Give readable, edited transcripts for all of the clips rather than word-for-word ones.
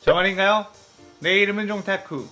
저 말인가요? 내 이름은 종타쿠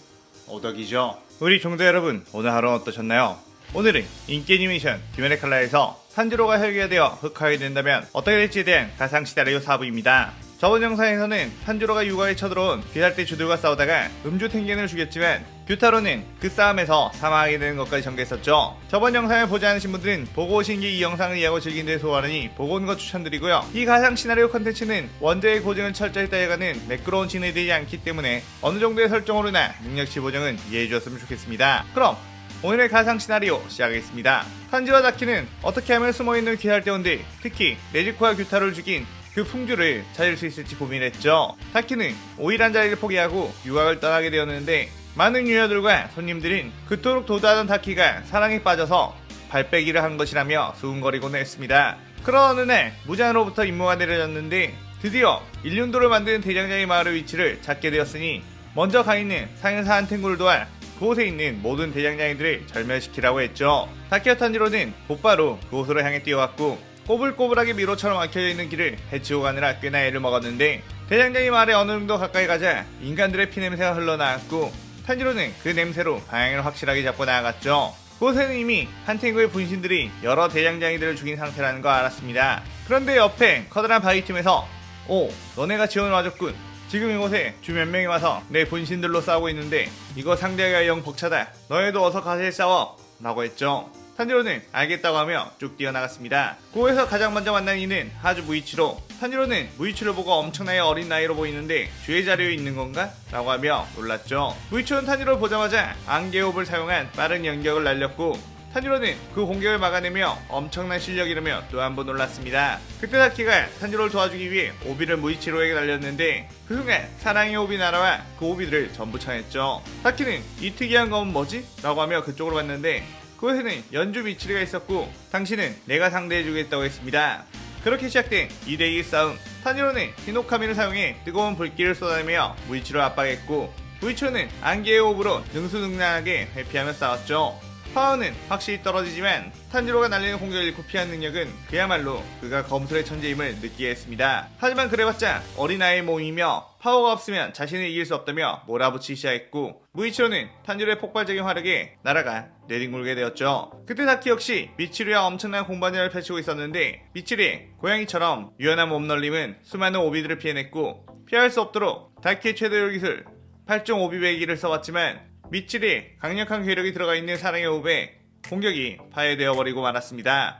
오덕이죠. 우리 종도 여러분, 오늘 하루 어떠셨나요? 오늘은 인기 애니메이션 귀멸의 칼라에서 탄지로가 혈기가 되어 흑화하게 된다면 어떻게 될지에 대한 가상 시나리오 4부입니다. 저번 영상에서는 탄지로가 육아에 쳐들어온 귀살대 주들과 싸우다가 음주 탱겐을 죽였지만 규타로는 그 싸움에서 사망하게 되는 것까지 전개했었죠. 저번 영상을 보지 않으신 분들은 보고 오신 게 이 영상을 이해하고 즐긴 데 소원하니 보고 오는 것 추천드리고요. 이 가상 시나리오 컨텐츠는 원제의 고증을 철저히 따라가는 매끄러운 진행되지 않기 때문에 어느 정도의 설정으로나 능력치 보정은 이해해 주셨으면 좋겠습니다. 그럼 오늘의 가상 시나리오 시작하겠습니다. 탄지와 다키는 어떻게 하면 숨어있는 귀살대원들, 특히 네즈코와 규타로를 죽인 그 풍주를 찾을 수 있을지 고민했죠. 다키는 오일한 자리를 포기하고 유학을 떠나게 되었는데 많은 유녀들과 손님들은 그토록 도도하던 다키가 사랑에 빠져서 발빼기를 한 것이라며 수군거리곤 했습니다. 그런 어느 날 무장으로부터 임무가 내려졌는데 드디어 일륜도를 만드는 대장장의 마을의 위치를 찾게 되었으니 먼저 가 있는 상인사 한탱구를 도와 그곳에 있는 모든 대장장이들을 절멸시키라고 했죠. 다키와 탄지로는 곧바로 그곳으로 향해 뛰어갔고 꼬불꼬불하게 미로처럼 막혀져 있는 길을 헤치고 가느라 꽤나 애를 먹었는데 대장장이 마을에 어느 정도 가까이 가자 인간들의 피냄새가 흘러나왔고 탄지로는 그 냄새로 방향을 확실하게 잡고 나아갔죠. 그곳에는 이미 한탱구의 분신들이 여러 대장장이들을 죽인 상태라는 거 알았습니다. 그런데 옆에 커다란 바위틈에서 오, 너네가 지원을 와줬군. 지금 이곳에 주 몇 명이 와서 내 분신들로 싸우고 있는데 이거 상대하기가 영 벅차다. 너희도 어서 가서 싸워 라고 했죠. 탄지로는 알겠다고 하며 쭉 뛰어나갔습니다. 그곳에서 가장 먼저 만난 이는 하주 무이치로. 탄지로는 무이치를 보고 엄청나게 어린 나이로 보이는데 주의 자료에 있는 건가? 라고 하며 놀랐죠. 무이치로는 탄지로를 보자마자 안개호흡을 사용한 빠른 연격을 날렸고 탄지로는 그 공격을 막아내며 엄청난 실력이라며 또 한 번 놀랐습니다. 그때 다키가 탄지로를 도와주기 위해 오비를 무이치로에게 날렸는데 그 순간 사랑의 오비 날아와 그 오비들을 전부 쳐냈죠. 다키는 이 특이한 건 뭐지? 라고 하며 그쪽으로 갔는데 그곳에는 연주 미치리가 있었고 당신은 내가 상대해주겠다고 했습니다. 그렇게 시작된 2대2 싸움. 탄지로는 히노카미를 사용해 뜨거운 불길을 쏟아내며 무이치를 압박했고 무이치로는 안개의 호흡으로 능수능란하게 회피하며 싸웠죠. 파워는 확실히 떨어지지만 탄지로가 날리는 공격을 잃고 피한 능력은 그야말로 그가 검술의 천재임을 느끼게 했습니다. 하지만 그래봤자 어린아이의 몸이며 파워가 없으면 자신을 이길 수 없다며 몰아붙이기 시작했고 무이치로는 탄지로의 폭발적인 화력에 날아가 내뒹굴게 되었죠. 그때 다키 역시 미치루와 엄청난 공방전을 펼치고 있었는데 미치루의 고양이처럼 유연한 몸놀림은 수많은 오비들을 피해냈고 피할 수 없도록 다키의 최대의 기술 8종 오비배기를 써왔지만 미치리의 강력한 괴력이 들어가 있는 사랑의 호흡에 공격이 파괴되어 버리고 말았습니다.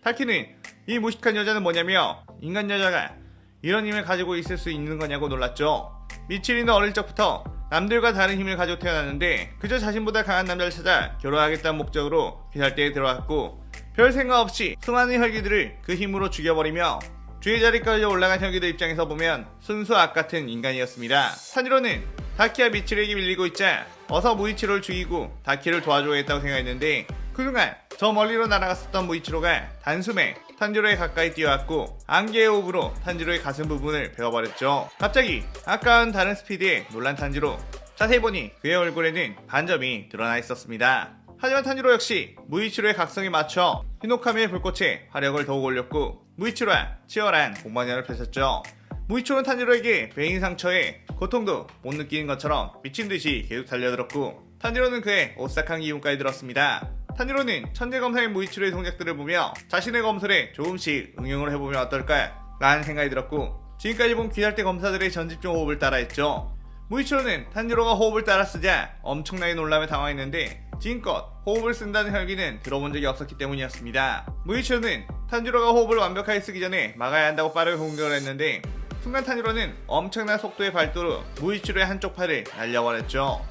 다키는 이 무식한 여자는 뭐냐며 인간 여자가 이런 힘을 가지고 있을 수 있는 거냐고 놀랐죠. 미치리는 어릴 적부터 남들과 다른 힘을 가지고 태어났는데 그저 자신보다 강한 남자를 찾아 결혼하겠다는 목적으로 귀살대에 들어왔고 별 생각 없이 수많은 혈기들을 그 힘으로 죽여버리며 주의 자리까지 올라간 혈기들 입장에서 보면 순수 악 같은 인간이었습니다. 탄지로는 다키와 미치리에게 밀리고 있자 어서 무이치로를 죽이고 다키를 도와줘야겠다고 생각했는데 그 순간 저 멀리로 날아갔었던 무이치로가 단숨에 탄지로에 가까이 뛰어왔고 안개의 호흡으로 탄지로의 가슴 부분을 베어버렸죠. 갑자기 아까운 다른 스피드에 놀란 탄지로. 자세히 보니 그의 얼굴에는 반점이 드러나 있었습니다. 하지만 탄지로 역시 무이치로의 각성에 맞춰 히노카미의 불꽃에 화력을 더욱 올렸고 무이치로와 치열한 공방전을 펼쳤죠. 무이치로는 탄지로에게 베인 상처에 고통도 못 느끼는 것처럼 미친듯이 계속 달려들었고 탄지로는 그의 오싹한 기분까지 들었습니다. 탄지로는 천재 검사인 무이치로의 동작들을 보며 자신의 검술에 조금씩 응용을 해보면 어떨까 라는 생각이 들었고 지금까지 본 귀살대 검사들의 전집중 호흡을 따라했죠. 무이치로는 탄지로가 호흡을 따라 쓰자 엄청나게 놀라며 당황했는데 지금껏 호흡을 쓴다는 혈기는 들어본 적이 없었기 때문이었습니다. 무이치로는 탄지로가 호흡을 완벽하게 쓰기 전에 막아야 한다고 빠르게 공격을 했는데 순간 탄지로는 엄청난 속도의 발도로 무이치로의 한쪽 팔을 날려버렸죠.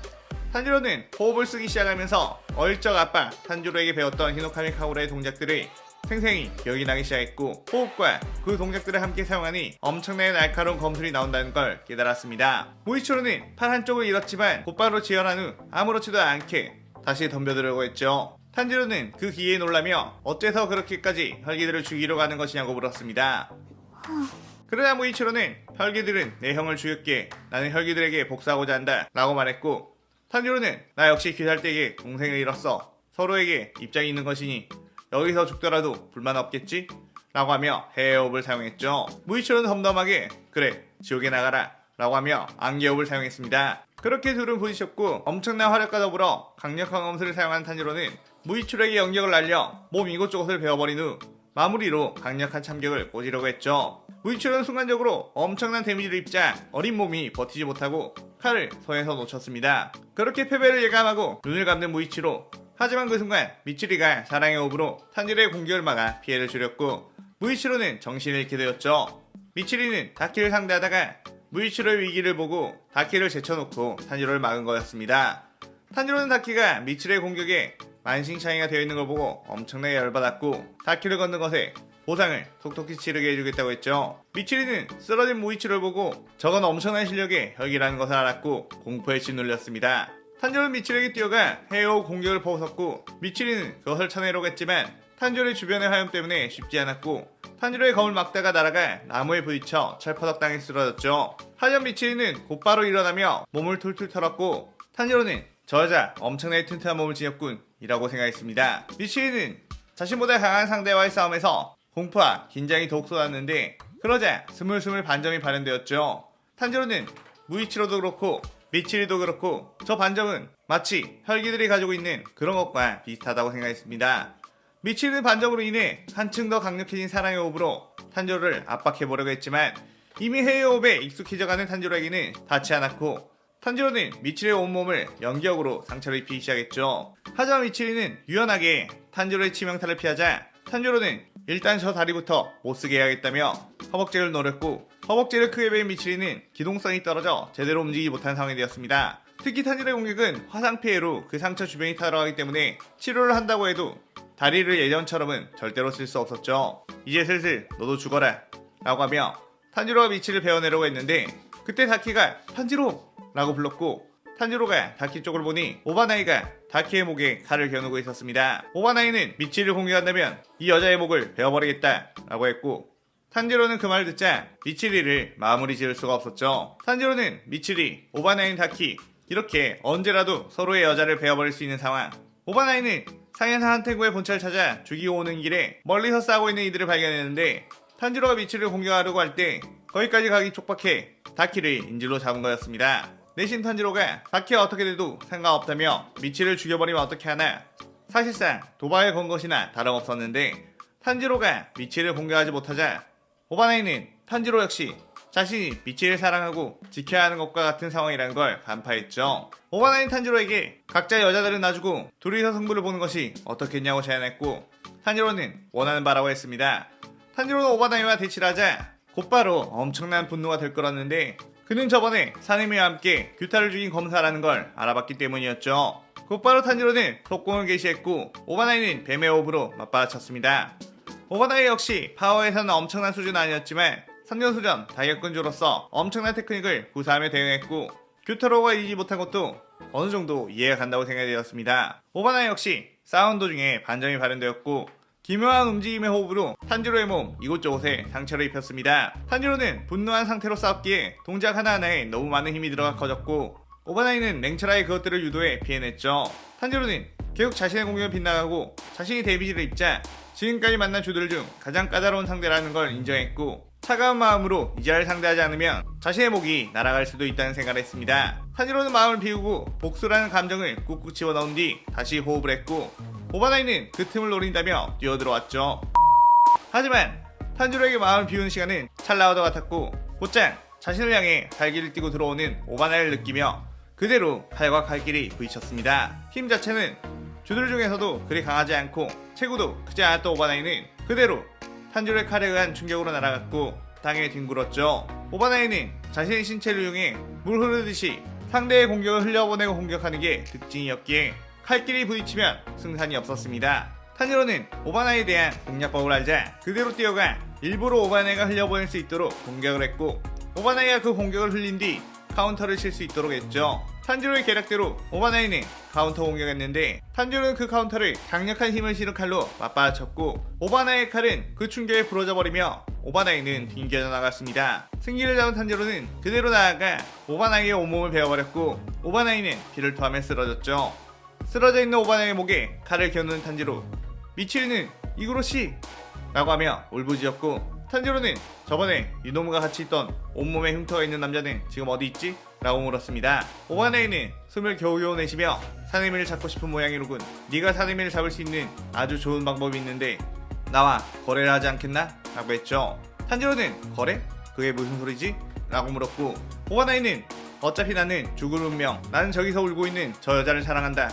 탄지로는 호흡을 쓰기 시작하면서 어릴 적 아빠 탄지로에게 배웠던 히노카미 카구라의 동작들을 생생히 기억이 나기 시작했고 호흡과 그 동작들을 함께 사용하니 엄청나게 날카로운 검술이 나온다는 걸 깨달았습니다. 무이치로는 팔 한쪽을 잃었지만 곧바로 지혈한 후 아무렇지도 않게 다시 덤벼들려고 했죠. 탄지로는 그 기회에 놀라며 어째서 그렇게까지 혈기들을 죽이려 가는 것이냐고 물었습니다. 그러자 무이치로는 혈기들은 내 형을 죽였기에 나는 혈기들에게 복수하고자 한다 라고 말했고 탄지로는 나 역시 귀살대에게 동생을 잃었어. 서로에게 입장이 있는 것이니 여기서 죽더라도 불만 없겠지? 라고 하며 해외호흡을 사용했죠. 무이치로는 덤덤하게 그래 지옥에 나가라 라고 하며 안개업을 사용했습니다. 그렇게 둘은 부딪혔고 엄청난 화력과 더불어 강력한 검술을 사용한 탄지로는 무이치로에게 영역을 날려 몸 이곳저곳을 베어버린 후 마무리로 강력한 참격을 꽂으려고 했죠. 무이치로는 순간적으로 엄청난 데미지를 입자 어린 몸이 버티지 못하고 칼을 손에서 놓쳤습니다. 그렇게 패배를 예감하고 눈을 감는 무이치로. 하지만 그 순간 미츠리가 사랑의 호흡으로 탄지로의 공격을 막아 피해를 줄였고 무이치로는 정신을 잃게 되었죠. 미츠리는 다키를 상대하다가 무이치로의 위기를 보고 다키를 제쳐놓고 탄지로를 막은 거였습니다. 탄지로는 다키가 미츠리의 공격에 만신창이가 되어 있는 걸 보고 엄청나게 열받았고 다키를 걷는 것에 보상을 톡톡히 치르게 해주겠다고 했죠. 미츠리는 쓰러진 무이치로를 보고 저건 엄청난 실력의 혁이라는 것을 알았고 공포에 짓눌렸습니다. 탄지로는 미츠리에게 뛰어가 헤어 공격을 퍼붓었고 미츠리는 그것을 쳐내려고 했지만 탄지로의 주변의 화염 때문에 쉽지 않았고 탄지로의 검을 막다가 날아가 나무에 부딪혀 철퍼덕 당해 쓰러졌죠. 하지만 미츠리는 곧바로 일어나며 몸을 툴툴 털었고 탄지로는 저 여자 엄청나게 튼튼한 몸을 지녔군 이라고 생각했습니다. 미츠리는 자신보다 강한 상대와의 싸움에서 공포와 긴장이 더욱 쏟았는데 그러자 스물스물 반점이 발현되었죠. 탄지로는 무이치로도 그렇고 미츠리도 그렇고 저 반점은 마치 혈기들이 가지고 있는 그런 것과 비슷하다고 생각했습니다. 미츠리는 반점으로 인해 한층 더 강력해진 사랑의 호흡으로 탄지로를 압박해보려고 했지만 이미 해의 호흡에 익숙해져가는 탄지로에게는 닿지 않았고 탄지로는 미츠리의 온몸을 연기역으로 상처를 입히기 시작했죠. 하지만 미츠리는 유연하게 탄지로의 치명타를 피하자 탄지로는 일단 저 다리부터 못쓰게 해야겠다며 허벅지를 노렸고 허벅지를 크게 베인 미츠리는 기동성이 떨어져 제대로 움직이지 못한 상황이 되었습니다. 특히 탄지로의 공격은 화상 피해로 그 상처 주변이 타들어가기 때문에 치료를 한다고 해도 다리를 예전처럼은 절대로 쓸 수 없었죠. 이제 슬슬 너도 죽어라 라고 하며 탄지로가 미츠리를 베어내려고 했는데 그때 다키가 탄지로 라고 불렀고 탄지로가 다키 쪽을 보니 오바나이가 다키의 목에 칼을 겨누고 있었습니다. 오바나이는 미츠리를 공격한다면 이 여자의 목을 베어버리겠다 라고 했고 탄지로는 그 말을 듣자 미츠리를 마무리 지을 수가 없었죠. 탄지로는 미츠리, 오바나이는 다키 이렇게 언제라도 서로의 여자를 베어버릴 수 있는 상황. 오바나이는 상현 한테구의 본체를 찾아 죽이고 오는 길에 멀리서 싸우고 있는 이들을 발견했는데 탄지로가 미츠리를 공격하려고 할 때 거기까지 가기 촉박해 다키를 인질로 잡은 거였습니다. 내신 탄지로가 다키가 어떻게 돼도 상관없다며 미츠리를 죽여버리면 어떻게 하나 사실상 도박에 건 것이나 다름없었는데 탄지로가 미츠리를 공격하지 못하자 오바나이는 탄지로 역시 자신이 미츠리를 사랑하고 지켜야 하는 것과 같은 상황이라는 걸 간파했죠. 오바나이는 탄지로에게 각자 여자들을 놔주고 둘이서 승부를 보는 것이 어떻겠냐고 제안했고 탄지로는 원하는 바라고 했습니다. 탄지로는 오바나이와 대치를 하자 곧바로 엄청난 분노가 들끓었는데 그는 저번에 사네미와 함께 규타를 죽인 검사라는 걸 알아봤기 때문이었죠. 곧바로 탄지로는 속공을 개시했고 오바나이는 뱀의 호흡으로 맞받아쳤습니다. 오바나이 역시 파워에서는 엄청난 수준은 아니었지만 3년 전 다이어군주로서 엄청난 테크닉을 구사하며 대응했고 규타로가 이기지 못한 것도 어느 정도 이해가 간다고 생각이 되었습니다. 오바나이 역시 싸운 도중에 반점이 발현되었고 기묘한 움직임의 호흡으로 탄지로의 몸 이곳저곳에 상처를 입혔습니다. 탄지로는 분노한 상태로 싸웠기에 동작 하나하나에 너무 많은 힘이 들어가 커졌고 오바나이는 냉철하게 그것들을 유도해 피해냈죠. 탄지로는 계속 자신의 공격을 빗나가고 자신이 데미지를 입자 지금까지 만난 주들 중 가장 까다로운 상대라는 걸 인정했고 차가운 마음으로 이자를 상대하지 않으면 자신의 목이 날아갈 수도 있다는 생각을 했습니다. 탄지로는 마음을 비우고 복수라는 감정을 꾹꾹 집어넣은 뒤 다시 호흡을 했고 오바나이는 그 틈을 노린다며 뛰어들어왔죠. 하지만 탄지로에게 마음을 비우는 시간은 찰나와도 같았고 곧장 자신을 향해 칼길을 띠고 들어오는 오바나이를 느끼며 그대로 칼과 칼길이 부딪혔습니다. 힘 자체는 주들 중에서도 그리 강하지 않고 체구도 크지 않았던 오바나이는 그대로 탄지로의 칼에 의한 충격으로 날아갔고 땅에 뒹굴었죠. 오바나이는 자신의 신체를 이용해 물 흐르듯이 상대의 공격을 흘려보내고 공격하는 게 특징이었기에 칼길이 부딪히면 승산이 없었습니다. 탄지로는 오바나이에 대한 공략법을 알자 그대로 뛰어가 일부러 오바나이가 흘려보낼 수 있도록 공격을 했고 오바나이가 그 공격을 흘린 뒤 카운터를 칠 수 있도록 했죠. 탄지로의 계략대로 오바나이는 카운터 공격했는데 탄지로는 그 카운터를 강력한 힘을 실은 칼로 맞받아쳤고 오바나이의 칼은 그 충격에 부러져 버리며 오바나이는 튕겨져 나갔습니다. 승기를 잡은 탄지로는 그대로 나아가 오바나이의 온몸을 베어버렸고 오바나이는 피를 토하며 쓰러졌죠. 쓰러져 있는 오바나이의 목에 칼을 겨누는 탄지로 미츠리는 이구로씨 라고 하며 울부짖었고 탄지로는 저번에 이노무가 같이 있던 온몸에 흉터가 있는 남자는 지금 어디 있지? 라고 물었습니다. 오바나이는 숨을 겨우겨우 내쉬며 사내미를 잡고 싶은 모양이로군. 네가 사내미를 잡을 수 있는 아주 좋은 방법이 있는데 나와 거래를 하지 않겠나? 라고 했죠. 탄지로는 거래? 그게 무슨 소리지? 라고 물었고, 오바나이는 어차피 나는 죽을 운명, 나는 저기서 울고 있는 저 여자를 사랑한다.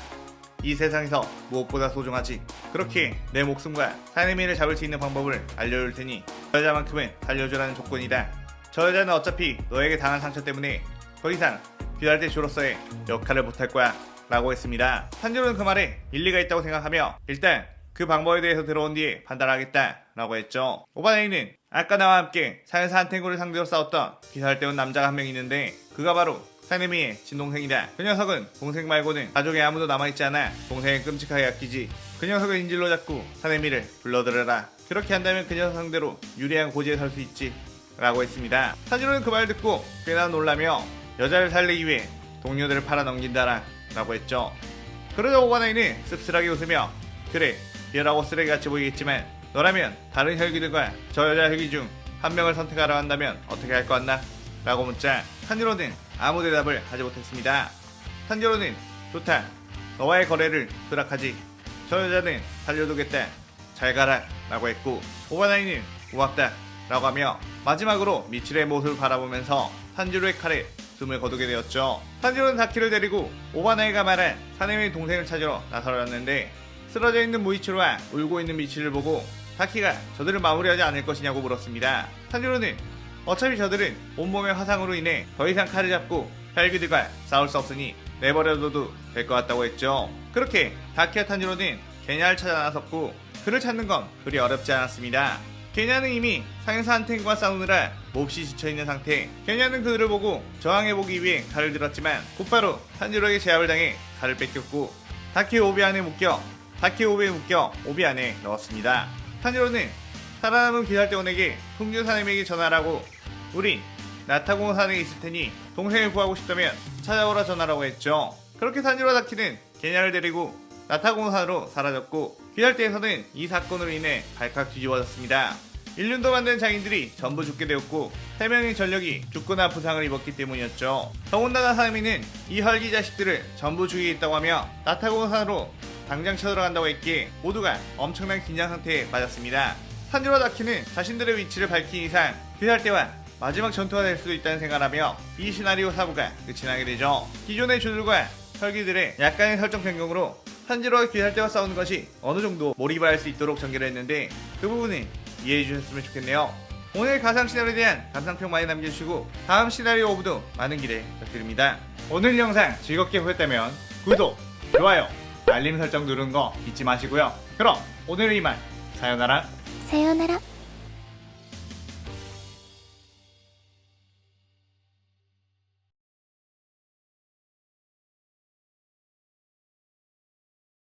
이 세상에서 무엇보다 소중하지. 그렇게 내 목숨과 사내미를 잡을 수 있는 방법을 알려줄 테니 저 여자만큼은 살려주라는 조건이다. 저 여자는 어차피 너에게 당한 상처 때문에 더 이상 귀할대주로서의 역할을 못할 거야 라고 했습니다. 탄지로는 그 말에 일리가 있다고 생각하며 일단 그 방법에 대해서 들어온 뒤에 판단하겠다 라고 했죠. 오바나이는 아까 나와 함께 사연사 한탱구를 상대로 싸웠던 기사를 때운 남자가 한 명 있는데 그가 바로 사내미의 친동생이다. 그 녀석은 동생 말고는 가족에 아무도 남아있지 않아 동생을 끔찍하게 아끼지. 그 녀석을 인질로 잡고 사내미를 불러들여라. 그렇게 한다면 그 녀석 상대로 유리한 고지에 설 수 있지 라고 했습니다. 탄지로는 그 말 듣고 꽤나 놀라며 여자를 살리기 위해 동료들을 팔아넘긴다라 라고 했죠. 그러자 오바나이는 씁쓸하게 웃으며 그래, 비열하고 쓰레기같이 보이겠지만 너라면 다른 혈기들과 저 여자 혈기 중 한 명을 선택하라 한다면 어떻게 할 것 같나? 라고 묻자 탄지로는 아무 대답을 하지 못했습니다. 탄지로는 좋다, 너와의 거래를 수락하지. 저 여자는 살려두겠다, 잘 가라 라고 했고, 오바나이는 고맙다 라고 하며 마지막으로 미칠의 모습을 바라보면서 탄지로의 칼에 숨을 거두게 되었죠. 탄지로는 다키를 데리고 오바나이가 말한 사내미 동생을 찾으러 나서렸는데 쓰러져 있는 무이치로와 울고 있는 미치를 보고 다키가 저들을 마무리하지 않을 것이냐고 물었습니다. 탄지로는 어차피 저들은 온몸의 화상으로 인해 더 이상 칼을 잡고 혈기들과 싸울 수 없으니 내버려둬도 될 것 같다고 했죠. 그렇게 다키와 탄지로는 게냐를 찾아 나섰고 그를 찾는 건 그리 어렵지 않았습니다. 게냐는 이미 상해사 한탱과 싸우느라 몹시 지쳐있는 상태. 게냐는 그들을 보고 저항해보기 위해 칼을 들었지만 곧바로 탄지로에게 제압을 당해 칼을 뺏겼고 다키 오비 안에 묶여 오비 안에 넣었습니다. 탄지로는 살아남은 기살대원에게 풍주사님에게 전화라고 우린 나타공산에 있을 테니 동생을 구하고 싶다면 찾아오라 전화라고 했죠. 그렇게 탄지로와 다키는 게냐를 데리고 나타공산으로 사라졌고 기살대에서는 이 사건으로 인해 발칵 뒤집어졌습니다. 1년도 만든 장인들이 전부 죽게 되었고 3명의 전력이 죽거나 부상을 입었기 때문이었죠. 더군다나 사내미는 이 혈기 자식들을 전부 죽이겠다고 하며 나타공산으로 당장 쳐들어간다고 했기에 모두가 엄청난 긴장 상태에 빠졌습니다. 탄지로와 다키는 자신들의 위치를 밝힌 이상 귀살대와 마지막 전투가 될 수도 있다는 생각하며 이 시나리오 4부가 끝이 나게 되죠. 기존의 주들과 혈기들의 약간의 설정 변경으로 탄지로와 귀살대와 싸우는 것이 어느 정도 몰입을 할 수 있도록 전개를 했는데 그 부분을 이해해 주셨으면 좋겠네요. 오늘 가상 시나리오에 대한 감상평 많이 남겨주시고 다음 시나리오 5부도 많은 기대 부탁드립니다. 오늘 영상 즐겁게 보셨다면 구독, 좋아요, 알림 설정 누르는 거 잊지 마시고요. 그럼 오늘은 이만 사요나라.さようなら。